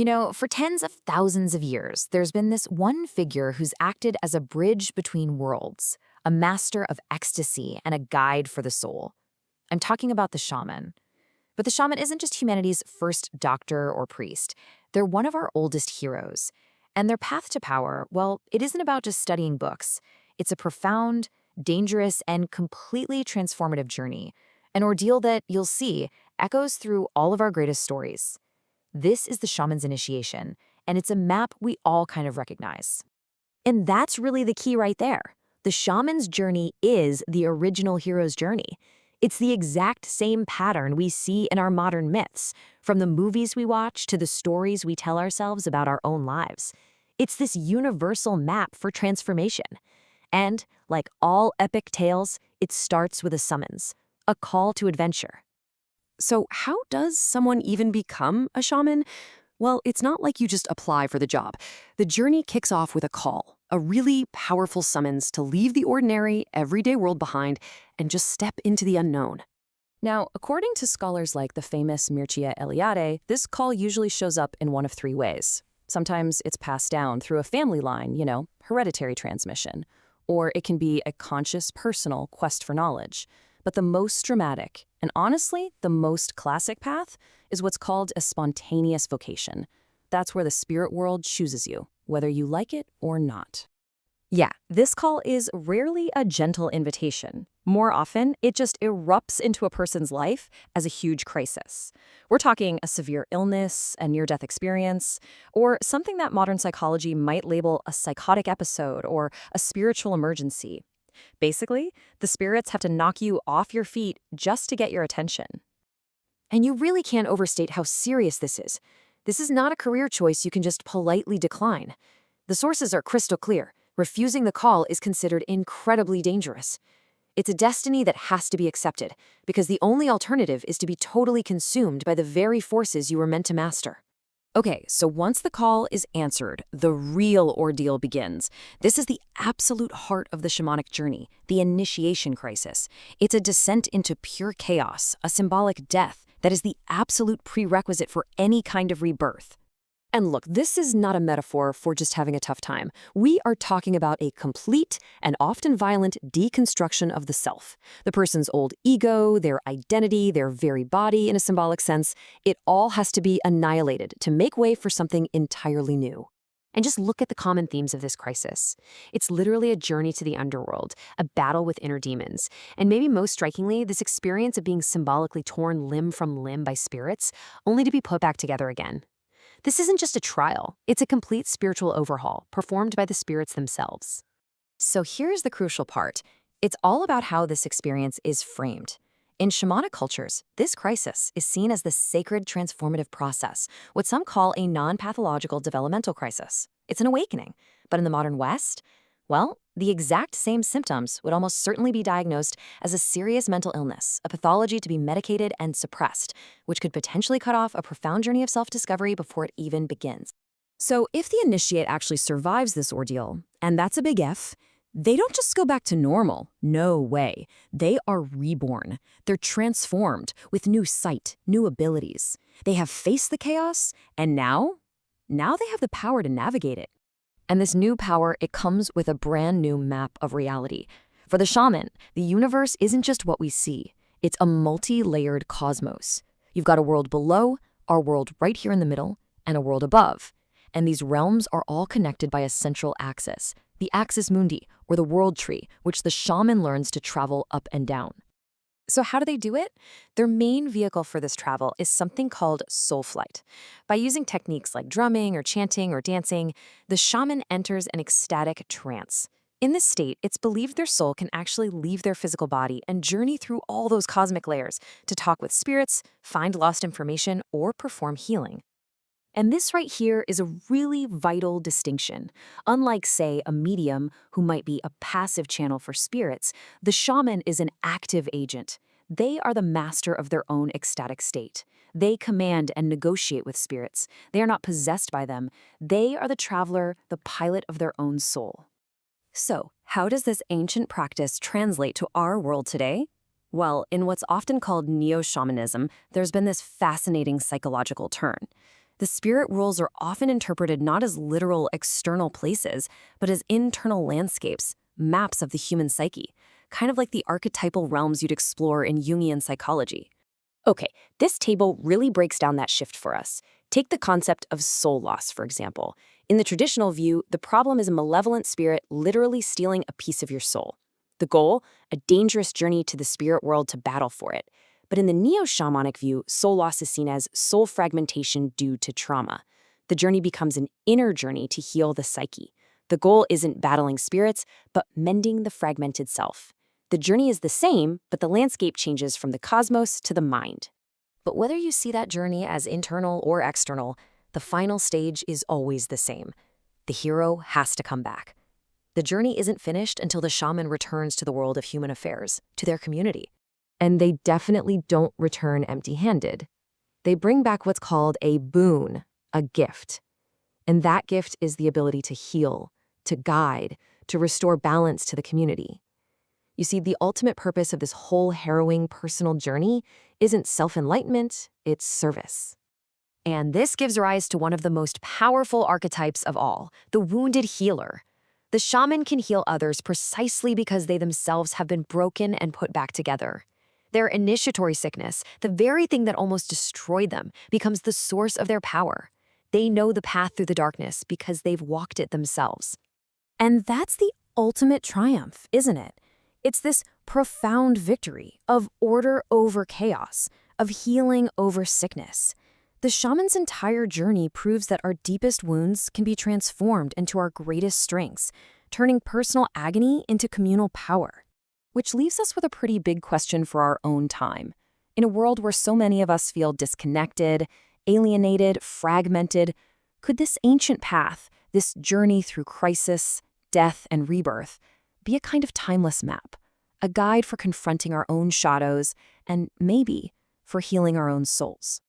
For tens of thousands of years, there's been this one figure who's acted as a bridge between worlds, a master of ecstasy and a guide for the soul. I'm talking about the shaman. But the shaman isn't just humanity's first doctor or priest. They're one of our oldest heroes. And their path to power, well, it isn't about just studying books. It's a profound, dangerous, and completely transformative journey, an ordeal that, you'll see, echoes through all of our greatest stories. This is the shaman's initiation, and it's a map we all kind of recognize. And that's really the key right there. The shaman's journey is the original hero's journey. It's the exact same pattern we see in our modern myths, from the movies we watch to the stories we tell ourselves about our own lives. It's this universal map for transformation. And, like all epic tales, it starts with a summons, a call to adventure. So how does someone even become a shaman? Well, it's not like you just apply for the job. The journey kicks off with a call, a really powerful summons to leave the ordinary, everyday world behind and just step into the unknown. Now, according to scholars like the famous Mircea Eliade, this call usually shows up in one of three ways. Sometimes it's passed down through a family line, hereditary transmission. Or it can be a conscious, personal quest for knowledge. But the most dramatic, and honestly, the most classic path, is what's called a spontaneous vocation. That's where the spirit world chooses you, whether you like it or not. Yeah, this call is rarely a gentle invitation. More often, it just erupts into a person's life as a huge crisis. We're talking a severe illness, a near-death experience, or something that modern psychology might label a psychotic episode or a spiritual emergency. Basically, the spirits have to knock you off your feet just to get your attention. And you really can't overstate how serious this is. This is not a career choice you can just politely decline. The sources are crystal clear. Refusing the call is considered incredibly dangerous. It's a destiny that has to be accepted, because the only alternative is to be totally consumed by the very forces you were meant to master. Okay, so once the call is answered, the real ordeal begins. This is the absolute heart of the shamanic journey, the initiation crisis. It's a descent into pure chaos, a symbolic death that is the absolute prerequisite for any kind of rebirth. And look, this is not a metaphor for just having a tough time. We are talking about a complete and often violent deconstruction of the self. The person's old ego, their identity, their very body in a symbolic sense, it all has to be annihilated to make way for something entirely new. And just look at the common themes of this crisis. It's literally a journey to the underworld, a battle with inner demons. And maybe most strikingly, this experience of being symbolically torn limb from limb by spirits, only to be put back together again. This isn't just a trial, it's a complete spiritual overhaul performed by the spirits themselves. So here's the crucial part. It's all about how this experience is framed. In shamanic cultures, this crisis is seen as the sacred transformative process, what some call a non-pathological developmental crisis. It's an awakening. But in the modern West, well, the exact same symptoms would almost certainly be diagnosed as a serious mental illness, a pathology to be medicated and suppressed, which could potentially cut off a profound journey of self-discovery before it even begins. So if the initiate actually survives this ordeal, and that's a big F, they don't just go back to normal. No way. They are reborn. They're transformed with new sight, new abilities. They have faced the chaos, and now they have the power to navigate it. And this new power, it comes with a brand new map of reality. For the shaman, the universe isn't just what we see. It's a multi-layered cosmos. You've got a world below, our world right here in the middle, and a world above. And these realms are all connected by a central axis, the axis mundi, or the world tree, which the shaman learns to travel up and down. So how do they do it? Their main vehicle for this travel is something called soul flight. By using techniques like drumming or chanting or dancing, the shaman enters an ecstatic trance. In this state, it's believed their soul can actually leave their physical body and journey through all those cosmic layers to talk with spirits, find lost information, or perform healing. And this right here is a really vital distinction. Unlike, say, a medium who might be a passive channel for spirits, the shaman is an active agent. They are the master of their own ecstatic state. They command and negotiate with spirits. They are not possessed by them. They are the traveler, the pilot of their own soul. So, how does this ancient practice translate to our world today? Well, in what's often called neo-shamanism, there's been this fascinating psychological turn. The spirit worlds are often interpreted not as literal external places, but as internal landscapes, maps of the human psyche, kind of like the archetypal realms you'd explore in Jungian psychology. Okay, this table really breaks down that shift for us. Take the concept of soul loss, for example. In the traditional view, the problem is a malevolent spirit literally stealing a piece of your soul. The goal, a dangerous journey to the spirit world to battle for it. But in the neo-shamanic view, soul loss is seen as soul fragmentation due to trauma. The journey becomes an inner journey to heal the psyche. The goal isn't battling spirits, but mending the fragmented self. The journey is the same, but the landscape changes from the cosmos to the mind. But whether you see that journey as internal or external, the final stage is always the same. The hero has to come back. The journey isn't finished until the shaman returns to the world of human affairs, to their community. And they definitely don't return empty-handed. They bring back what's called a boon, a gift. And that gift is the ability to heal, to guide, to restore balance to the community. You see, the ultimate purpose of this whole harrowing personal journey isn't self-enlightenment, it's service. And this gives rise to one of the most powerful archetypes of all, the wounded healer. The shaman can heal others precisely because they themselves have been broken and put back together. Their initiatory sickness, the very thing that almost destroyed them, becomes the source of their power. They know the path through the darkness because they've walked it themselves. And that's the ultimate triumph, isn't it? It's this profound victory of order over chaos, of healing over sickness. The shaman's entire journey proves that our deepest wounds can be transformed into our greatest strengths, turning personal agony into communal power. Which leaves us with a pretty big question for our own time. In a world where so many of us feel disconnected, alienated, fragmented, could this ancient path, this journey through crisis, death, and rebirth, be a kind of timeless map, a guide for confronting our own shadows, and maybe for healing our own souls?